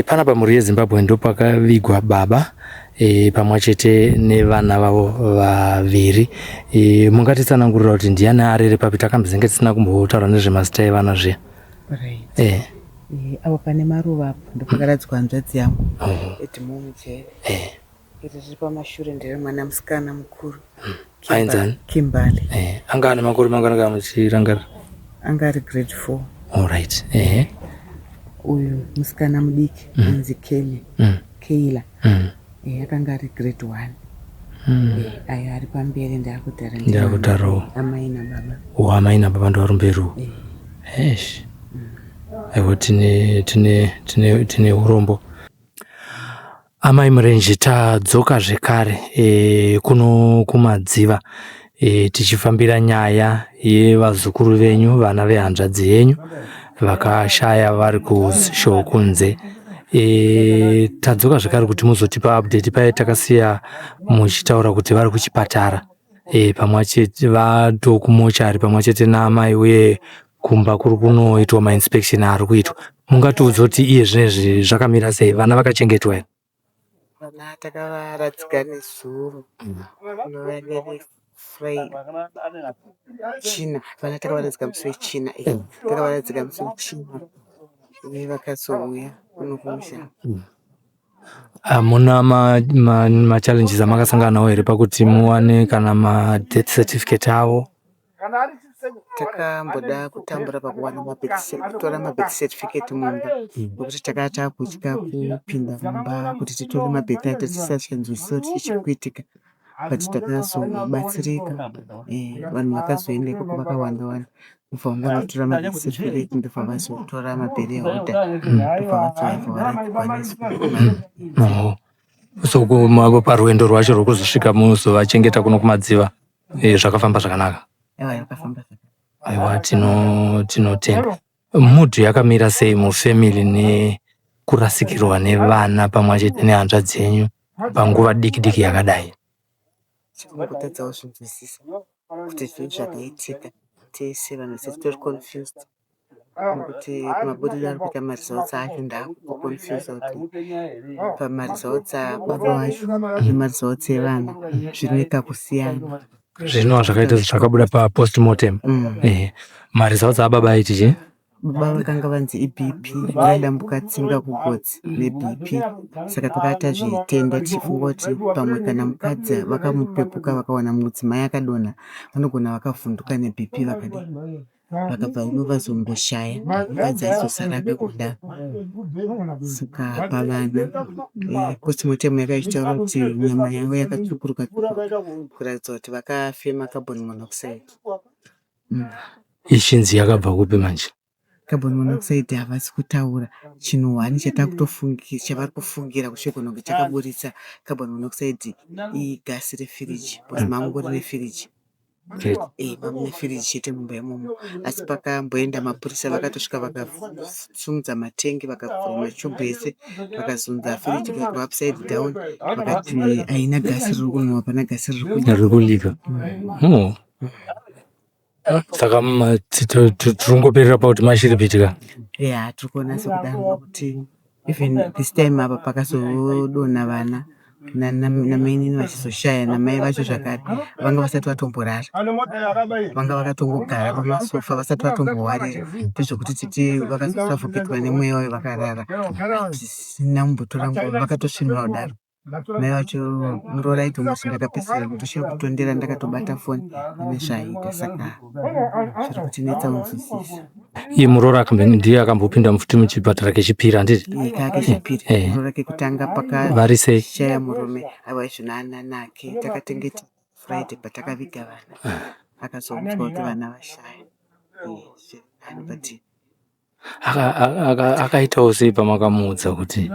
Panapa muri yeZimbabwe ndo pakavigwa baba pamwechete nevana vavo vaviri. Mungatitsanangurira kuti ndiani arere papi? Takambozenge tisina kumbotaura nezvemazita evana zviya. Avo pane maruva apo ndopakaradzikwa hanzvadzi yangu Edmund tiri pamashure ndiri mwana musikana mukuru ainzani Kimbali. Anga ane makore mangana muchirangarira? Anga ari grade 4. Alright. Uyu musikana mudiki anzi Keila akanga ari grade 1. Ayo ari pamberi ndakutarawo amai nababa. Amai nababa ndo vari mberi. Aiwa tine urombo. Amai murenje, tadzoka zvekare kuno kumadziva tichifambira nyaya yevazukuru venyu, vana vehanzvadzi yenyu vakashaya vari kunze. Tadzoka zvekare kuti muzotipa update paya takasiya muchitaura kuti vari kuchipatara pamwechete vatokumochari pamwechete naamai, uye kumba kuri kunoitwa mainspection ari kuitwa. Mungatiudza kuti iye zvinezvi zvakamira sei? Vana vakachengetwa here? Vana takavaradzika nezuro China. Vana takavaradzika musi wechina. Takavaradzika musi wechina vakazouya kuno kumusha. Hamuna machallenges amakasangana nawo here pakuti muwane kana madeath certificate avo? Takamboda kutambura pakuwana kutora mabirth certificate mumba nokuti takanga takutya kupinda mumba kuti titore mabirth acho tisachanzwisisa kuti chichikuitika, but takazobatsirika. Vanhu vakazoenda ikoko vakawanda ndobva vanotora mabirth certificate, ndobva vazotora maburial order, ndobva vazovaradzikwa nesu. So parwendo rwacho rwekuzosvika muzovachengeta kuno kumadziva zvakafamba zvakanaka? Yakafamba zvakanaka. Aiwa, tinotenda. Mudhu yakamira sei mufamily nekurasikirwa nevana pamwechete nehanzvadzi yenyu panguva diki yakadai? Chikungotadzawo zvinzwisisa kuti zvinhu zvakaitika tese vanhu vese titori confused nokuti kumabudiro ari kuita maresults acho ndakuconfuse kuti pamaresults ababa vacho nemaresults evana zvinoita kusiyana. Zvino zvakaita zvakabuda papostmortem. Maresults ababa aiti chii? Baba vakanga vanzi iBP, vakadambuka tsinga kugotsi neBP. Saka takata zvitenda tichifunga kuti pamwe kana mukadzi vakamupepuka vakawana mudzimai akadonha vanogona vakavhunduka neBP vakabva ino vazongoshaya, mukadzi aizosara akakuda. Saka pavana postmortem yakaitaura kuti nyama yavo yakatsvukuruka kuratidza kuti vakafema carbon monoxide. Ishinzi yakabva kupi manje? Carbon monoxide havasi kutaura chinhu hwani chavari kufungira kushogona kunge chakaburitsa carbon monoxide igasi refiriji, because mamungori refiriji. Mamune firiji chete mumba imomo, asi pakamboenda mapurisa vakatosvika vakasumudza matengi vakavhura machubhu ese vakazunza firiji ikaitwa upside down, vakati haina gasi riri kunwa, hapana gasi riri kulika. Saka tirongoperera pakuti mashiri pitika. Tiri kuona sekudaro nokuti even this time apa pakazodonha vana namainini vachizoshaya namai vacho zvakare, vanga vasati vatomborara, vanga vakatongogara pamasofa vasati vatombowarira, ndezvokuti titi vakazosavhoketwa nemweya wayo vakarara zvisina mumbotora nguva, vakatosvinura kudaro. Mai vacho muroraito musi ndakapedzisira kutoshira kutondera ndakatobata foni nezvaaita, saka zviri kutinetsa kunzwisisa. Iye muroora ndiye akambopinda mufuti muchipatara kechipiri handiti? Kechipiri, muroora kekutanga pakashaya murume aiwa izvino ana nake, takatengeti Friday patakaviga vana akazomutswa kuti vana vashaya. Akaitawo sei pamakamuudza kuti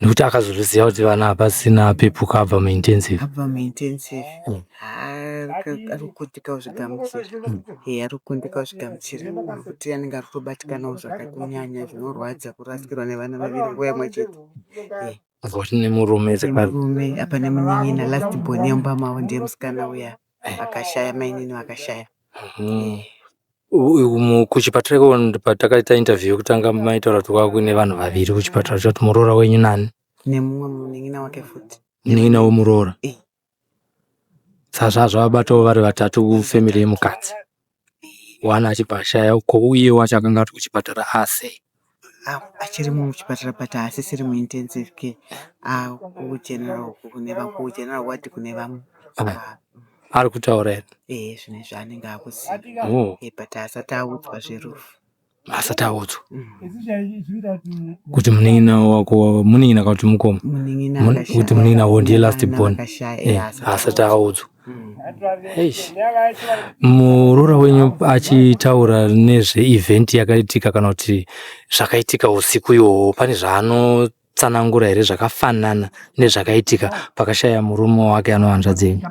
nekuti akazoziva kuti vana hapasina pepuka abva muintensive? Abva muintensive ari kukundikawo zvigamuchira. Ari kukundikawo zvigamuchira nokuti anenge ari kutobatikanawo zvakanyanya zvinorwadza kurasikirwa nevana vaviri nguva imwe chete. Kuti nemurume apa nemunin'ina last born yemba mavo ndiye musikana uya akashaya, mainini vakashaya. kuchipatara patakaita interview kutanga maitaura tukako nevanhu vaviri kuchipatara choti muroora wenyu nani nemumwe munin'ina wake futi munin'ina womuroora zvavabatawo vari vatatu family yemukadzi one achibva ashaya uko uyewo achakanga ari kuchipatara asei achirimo muchipatara but asisiri muintensive care kugeneral ward kune vamwe ari kutaura here zvine zvaanenge akuziva but asati audzwa zverufu asati audzwa kuti munin'ina wako munin'ina kuti mukoma kuti munin'ina wo ndiye last born asati audzwa muroora wenyu achitaura nezveevhenti yakaitika kana kuti zvakaitika usiku ihwohwo pane zvaanotsanangura here zvakafanana nezvakaitika pakashaya murume wake anohanzvadzi yenyu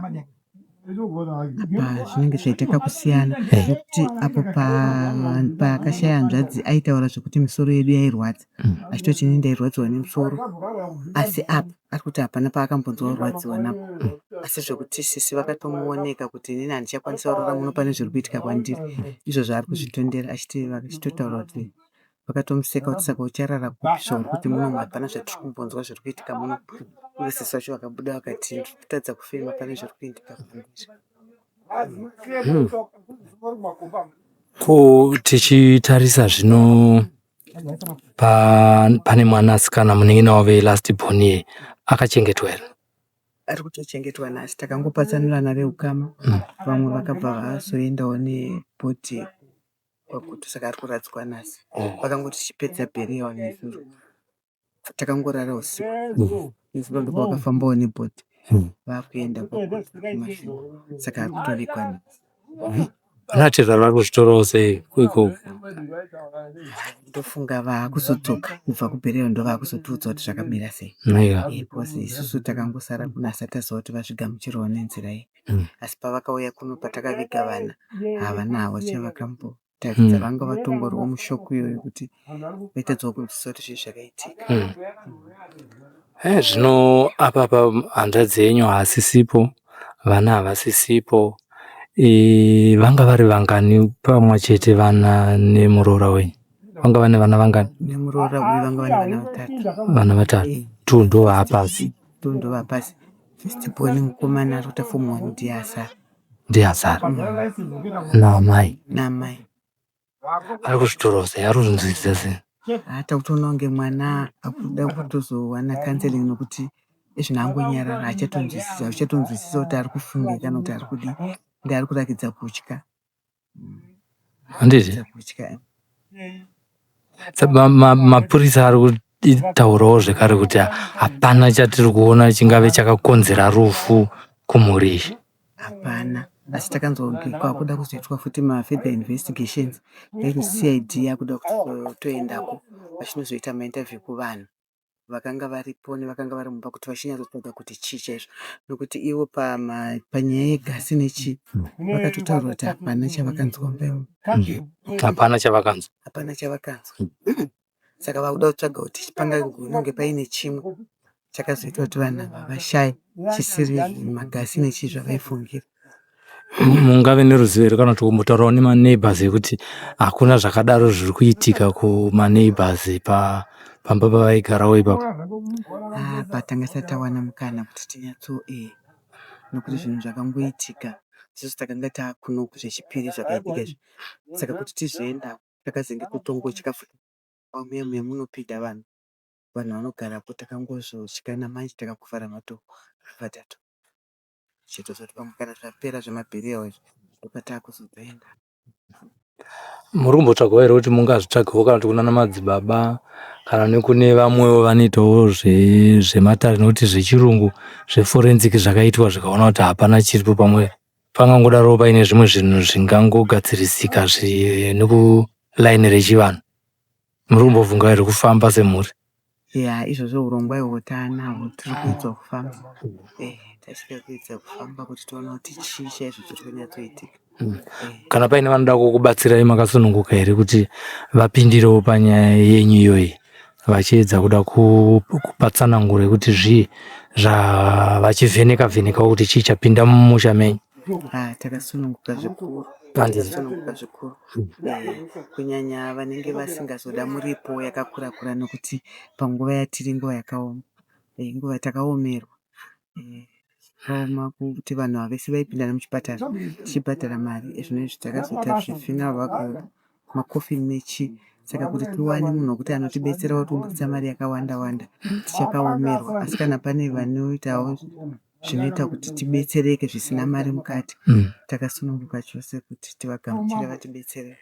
apa zvinenge zvaitika kusiyana nekuti apo pakashaya hanzvadzi aitaura zvokuti misoro yedu yairwadza achitoti ini ndairwadziwa nemusoro asi apa ari kuti hapana paakambonzwa kurwadziwa napo asi zvokuti sisi vakatomuoneka kuti inini handichakwanisa kurora muno pane zviri kuitika kwandiri izvo zvaari kuzvitondera achitotaura kuti vakatomuseka kuti saka ucharara kupi zvauri kuti muno hapana zvatiri kumbonzwa zviri kuitika muno uye sisi vacho vakabuda vakati ndiri kutadza kufema pane zviri kuitika ko tichitarisa zvino pane mwanasikana munin'ina wave last born ye akachengetwa here ari kutochengetwa nhasi takangopatsanurana reukama vamwe vakabva vazoendawo nebhodhi kwakuti saka ari kuradzikwa nhasi vakangoti tichipedza bheriyawo nezuro takangorara usiku nezuro ndoko vakafambawo nebhodhi vakuenda kumashure saka ari kutovigwa nhasi vanatira vari kuzvitorawo sei kuikoko ndofunga vaakuzodzoka kubva kubheriyawo ndo vaakuzotiudza kuti zvakamira sei because isusu takangosara kunasa taziva kuti vasvigamuchirawo nenzira iyi asi pavakauya kuno patakaviga vana havana havo chavakatambotaridza vanga vatongoriwo mushoko iyoyo kuti vaitadzawo kunzwisa kuti zvii zvakaitika zvino apapa hanzvadzi yenyu haasisipo vana havasisipo vanga vari vangani pamwe chete vana nemuroora wenyu vanga vane vana vangani nemuroora uyu vanga vane vana vatatu tu ndo vaapasi fistiboni mukomana ari kuita fomu 1 ndiye azara naamai ari kuzvitorawo sei ari kuzvinzwisisa sei takutoona kunge mwana akuda kutozowana kanseling nokuti izvino angonyarara achatonzwisisa kuti ari kufunga kana kuti ari kudi ndi ari kurakidza kutya handiti mapurisa ari kutaurawo zvekare kuti hapana chatiri kuona chingave chakakonzera rufu kumhuri iyi hapana asi takanzwa kwakuda kuzoitwa futi mafurther investigations cid yakuda kutoendako vachinozoita mainterview kuvanhu vakanga varipo nevakanga vari mumba kuti vachinyatsotsvaga kuti chii chaizvo nokuti ivo panyaya yegasi nechii vakatotaura kuti hapana chavakanzwa mumba hapana chavakanzwa saka vakuda kutsvaga kuti pangange paine chimwe chakazoita kuti vanhu ava vashaye chisiri magasi nechii zvavaifungira mungave neruzivo here kana kuti kumbotaurawo nemaneighbors ekuti hakuna zvakadaro zviri kuitika kumaneighbors pamba pavaigarawo ipapo patanga tawana mukana kuti tinyatso nokuti zvinhu zvakangoitika isusu takanga taakuno zvechipiri zvakaitika izvi saka kuti tizoenda takazenge kutongotya futi muya munopinda vanhu vanogarapo takangozotyana manje takakuvara matoko vatatu chitozoti pamwe kana zvapera zvemabheriyawo izvi ndopataakuzozoenda muri kumbotsvagawo here kuti mungazvitsvagawo kana kuti kunana madzibaba kana nekune vamwewo vanoitawo zvematare nokuti zvechirungu zveforensic zvakaitwa zvikaona kuti hapana chiripo pamwe pangangodarowo paine zvimwe zvinhu zvingangogadzirisika nekulaini rechivanhu muri kumbobvunga here kufamba semhuri izvozvo urongwa ihwo taanahwo tiri kuedzwa kufamba tachida kuedza kufamba kuti toona kuti chii chaizvo chiri kunyatsoitika kana paine vanoda kukubatsirai makasununguka here kuti vapindirewo panyaya yenyu iyoyi vachiedza kuda kupatsanangura yekuti zvii zvavachivheneka-vhenekawo kuti chii chapinda mumusha menyu takasununguka zvikuru takasununguka zvikuru. Kunyanya vanenge vasingazoda muripo yakakura-kura nokuti panguva yatiri nguva yakaoma, nguva takaomerwa kaoma kuti vanhu havesi vaipinda nemuchipatara tichibhadhara mari. Zvinezvi takazoita zvifinalwa makofini mechi, saka kuti tiwane munhu wekuti anotibetsera otombotsa mari yakawanda-wanda tichakaomerwa. Asi kana pane vanoitawo zvinoita kuti tibetsereke zvisina mari mukati, takasununguka chose kuti tivagamuchire vatibetsere.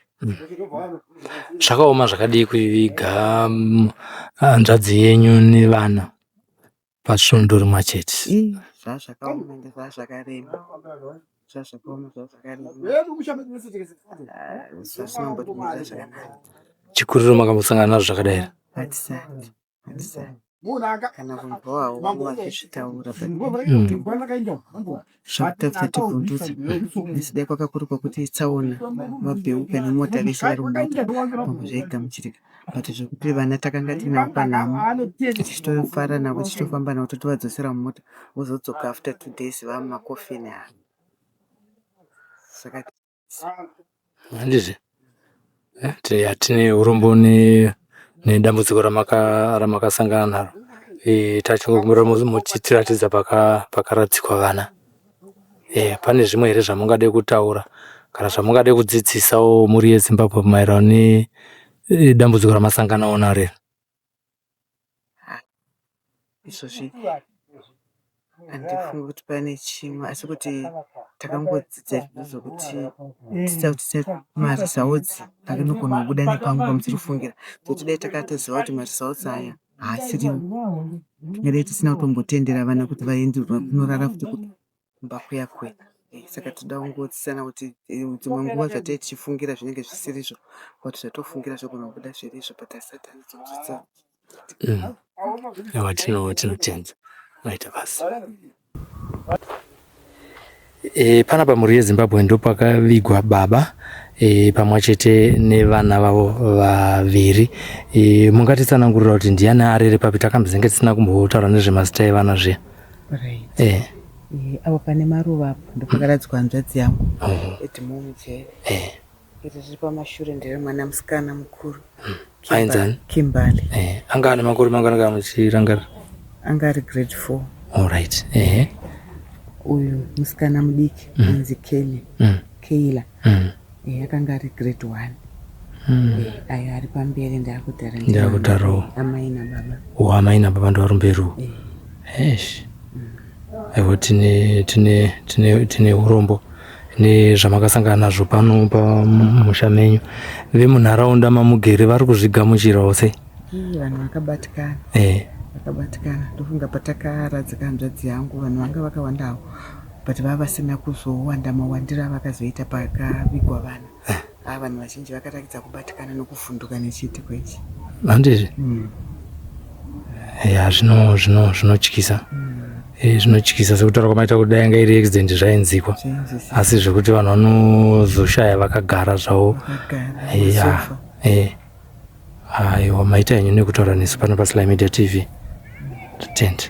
Zvakaoma zvakadii kuviga hanzvadzi yenyu nevana pasvondo rimwe chete? Zvazvakaoma ende zvazvakarema, zvazvakaoma zvazvakarema, zvazvinombotimira zvakanaka. Chikuriro makambosangana nazvo zvakadai? Hatisati kana kumbowawo vachizvitaura zvakutapisa tibvundusa nesidai kwakakuru kwokuti tsaona vabheuka nemota vese vari mumota pamwe zvaigamuchirika, but zvokuti vana takanga tinavo panhamo tichitofara navo tichitofamba navo totovadzosera mumota vozodzoka after 2 days vamumakofini. Handizve tine urombo nedambudziko ramakasangana naro, tachingogumira muchitiratidza pakaradzikwa vana. Pane zvimwe here zvamungade kutaura kana zvamungade kudzidzisawo muri yeZimbabwe maererano nedambudziko ramasanganawo naro? Izvozvi handifungi kuti pane chimwe, asi kuti takangodzidza zvokuti tisautisa marizautsi akanogona kubuda nepanguva muchirifungira, kuti dai takatoziva kuti marizautsi aya haasiriwo tingadai tisina kutombotendera vana kuti vaenderwa kunorara futi kumba kuya-kuya. Saka toda kungodzidzisana kuti dzimwe nguva zvatai tichifungira zvinenge zvisirizvo kuti zvatofungira zvogona kubuda zvirizvo, but hasati anozodzidza. Tinotenza maita basi. Panapa muri yeZimbabwe ndo pakavigwa baba pamwe chete nevana vavo vaviri. Mungatitsanangurira kuti ndiani arere papi? Takambozenge tisina kumbotaura nezvemazita evana zviya. Apa pane maruva apo ndopakaradzikwa hanzvadzi yangu Edmund. Iri pamashure ndere mwana musikana mukuru ainzani Kimbali. Anga ane makore mangana muchirangarira? Anga ari grade 4. Alright. Uyu musikana mudiki anzi Keila akanga ari grade 1. Ayo ari pamberi ndakutarawo amai nababa. Amai nababa ndo vari mberi. Aiwa tine urombo nezvamakasangana nazvo pano pamusha menyu. Vemunharaunda mamugere vari kuzvigamuchirawo sei? Vanhu vakabatikana. Ndofunga patakaradzika hanzvadzi yangu vanhu vanga vakawandawo, but vava vasina kuzowanda mawandiro avakazoita pakavigwa vana. Vanhu vazhinji vakarakidza kubatikana nokuvhunduka nechiitiko ichi. Handizve? Zvinotyisa. Zvinotyisa sekutaura kwamaita kudai anga iri accident zvainzikwa, asi zvekuti vanhu vanozoshaya vakagara zvavo. Aiwa maita henyu nekutaura nesu pano paSly Media TV. Totenda.